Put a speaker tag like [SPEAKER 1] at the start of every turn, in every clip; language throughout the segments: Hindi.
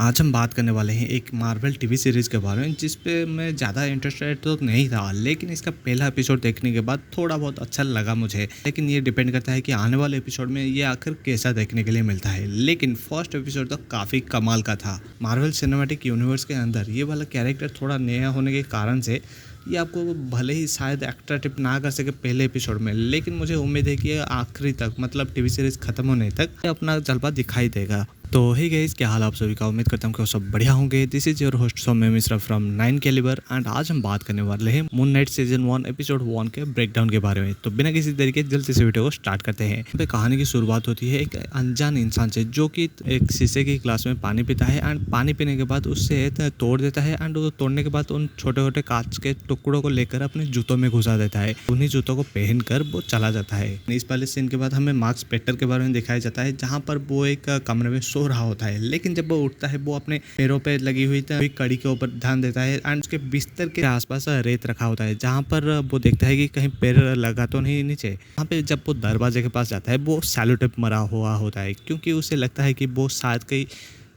[SPEAKER 1] आज हम बात करने वाले हैं एक मार्वल टीवी सीरीज़ के बारे में जिस पे मैं ज़्यादा इंटरेस्टेड तो नहीं था, लेकिन इसका पहला एपिसोड देखने के बाद थोड़ा बहुत अच्छा लगा मुझे। लेकिन ये डिपेंड करता है कि आने वाले एपिसोड में ये आखिर कैसा देखने के लिए मिलता है। लेकिन फर्स्ट एपिसोड तो काफ़ी कमाल का था। मार्वल सिनेमैटिक यूनिवर्स के अंदर ये वाला कैरेक्टर थोड़ा नया होने के कारण से ये आपको भले ही शायद अट्रैक्टिव ना कर सके पहले एपिसोड में, लेकिन मुझे उम्मीद है कि ये आखिरी तक मतलब टीवी सीरीज़ खत्म होने तक ये अपना जलवा दिखाई देगा। तो हे गाइस, क्या हाल आप सभी का। उम्मीद करता हूँ कि वो सब बढ़िया होंगे। This is your host Saumya Mishra from 9 caliber and आज हम बात करने वाले हैं मून नाइट सीजन 1 एपिसोड 1 के ब्रेकडाउन के बारे में। तो बिना किसी तरीके जल्दी से वीडियो को स्टार्ट करते हैं। यहाँ पे कहानी की शुरुआत होती है एक अनजान इंसान से जो कि एक शीशे की ग्लास में पानी पीता है एंड पानी पीने के बाद उससे तोड़ देता है एंड वो तोड़ने के बाद उन छोटे छोटे कांच के टुकड़ों को लेकर अपने जूतों में घुसा देता है। उन्हीं जूतों को पहनकर वो चला जाता है। इस पहले सीन के बाद हमें मार्क स्पेक्टर के बारे में दिखाया जाता है जहाँ पर वो एक कमरे में सो रहा होता है, लेकिन जब वो उठता है वो अपने पैरों पे लगी हुई कड़ी के ऊपर ध्यान देता है एंड उसके बिस्तर के आसपास रेत रखा होता है जहाँ पर वो देखता है कि कहीं पैर लगा तो नहीं नीचे। वहाँ पे जब वो दरवाजे के पास जाता है वो सैलो टेप मरा हुआ होता है क्योंकि उसे लगता है कि वो शायद कहीं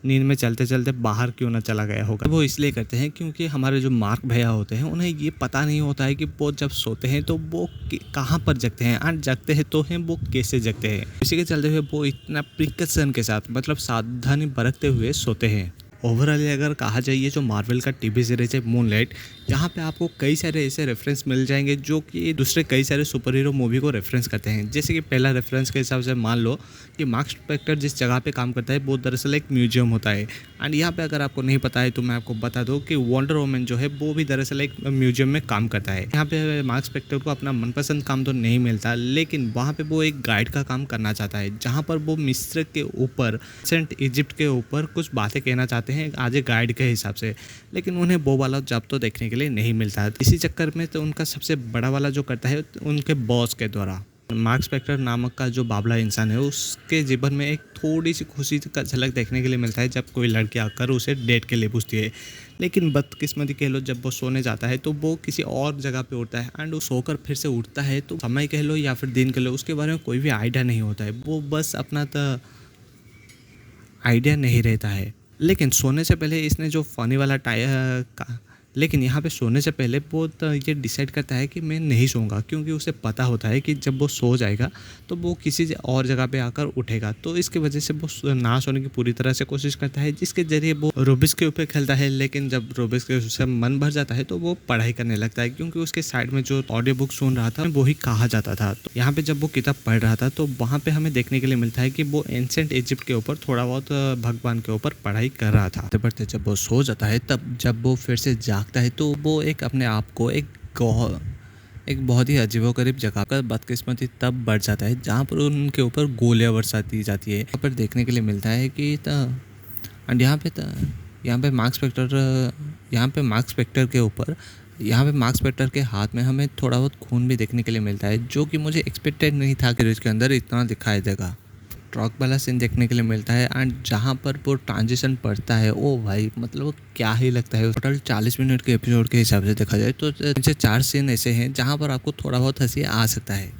[SPEAKER 1] नींद में चलते चलते बाहर क्यों ना चला गया होगा। वो इसलिए करते हैं क्योंकि हमारे जो मार्क भैया होते हैं उन्हें ये पता नहीं होता है कि वो जब सोते हैं तो वो कहाँ पर जगते हैं एंड जगते हैं तो हैं वो कैसे जगते हैं। इसी के चलते हुए वो इतना प्रिकॉशन के साथ मतलब सावधानी बरतते हुए सोते हैं। ओवरऑल अगर कहा जाए ये जो मार्वल का टीवी सीरीज है मूनलाइट, यहाँ पे आपको कई सारे ऐसे रेफरेंस मिल जाएंगे जो कि दूसरे कई सारे सुपर हीरो मूवी को रेफरेंस करते हैं। जैसे कि पहला रेफरेंस के हिसाब से मान लो कि मार्क स्पेक्टर जिस जगह पे काम करता है वो दरअसल एक म्यूजियम होता है एंड यहाँ पे अगर आपको नहीं पता है तो मैं आपको बता दूँ कि वंडर वुमन जो है वो भी दरअसल एक म्यूजियम में काम करता है। यहाँ पे मार्क स्पेक्टर को अपना मनपसंद काम तो नहीं मिलता, लेकिन वहाँ पे वो एक गाइड का काम करना चाहता है जहाँ पर वो मिस्र के ऊपर एंशिएंट इजिप्ट के ऊपर कुछ बातें कहना चाहते हैं आज एक गाइड के हिसाब से, लेकिन उन्हें वो वाला जॉब तो देखने के लिए नहीं मिलता। इसी चक्कर में तो उनका सबसे बड़ा वाला जो करता है उनके बॉस के द्वारा। मार्क स्पेक्टर नामक का जो बाबला इंसान है उसके जीवन में एक थोड़ी सी खुशी का झलक देखने के लिए मिलता है जब कोई लड़की आकर उसे डेट के लिए पूछती है, लेकिन बदकिस्मती कह लो जब वो सोने जाता है तो वो किसी और जगह पे उठता है एंड वो सोकर फिर से उठता है तो समय कह लो या फिर दिन कह लो उसके बारे में कोई भी आइडिया नहीं होता है। वो बस अपना आइडिया नहीं रहता है। लेकिन सोने से पहले इसने जो फनी वाला लेकिन यहाँ पे सोने से पहले वो ये डिसाइड करता है कि मैं नहीं सोऊंगा क्योंकि उसे पता होता है कि जब वो सो जाएगा तो वो किसी और जगह पे आकर उठेगा। तो इसकी वजह से वो ना सोने की पूरी तरह से कोशिश करता है जिसके जरिए वो रूबिक्स के ऊपर खेलता है। लेकिन जब रूबिक्स के से मन भर जाता है तो वो पढ़ाई करने लगता है क्योंकि उसके साइड में जो ऑडियो बुक सुन रहा था वही कहा जाता था। तो यहाँ पे जब वो किताब पढ़ रहा था तो वहाँ पे हमें देखने के लिए मिलता है कि वो एंशिएंट इजिप्ट के ऊपर थोड़ा बहुत भगवान के ऊपर पढ़ाई कर रहा था। पढ़ते जब वो सो जाता है तब जब वो फिर से जागता है तो वो एक अपने आप को एक बहुत ही अजीबोगरीब जगह पर बदकिस्मती तब बढ़ जाता है जहाँ पर उनके ऊपर गोलियां बरसा दी जाती है। यहाँ पर देखने के लिए मिलता है कि यहाँ पे मार्क स्पेक्टर के हाथ में हमें थोड़ा बहुत खून भी देखने के लिए मिलता है जो कि मुझे एक्सपेक्टेड नहीं था कि इसके अंदर इतना दिखाया जाएगा। ट्रक वाला सीन देखने के लिए मिलता है एंड जहाँ पर वो ट्रांजिशन पड़ता है ओ भाई मतलब वो क्या ही लगता है। टोटल 40 मिनट के एपिसोड के हिसाब से देखा जाए तो 4 सीन ऐसे हैं जहाँ पर आपको थोड़ा बहुत हंसी आ सकता है।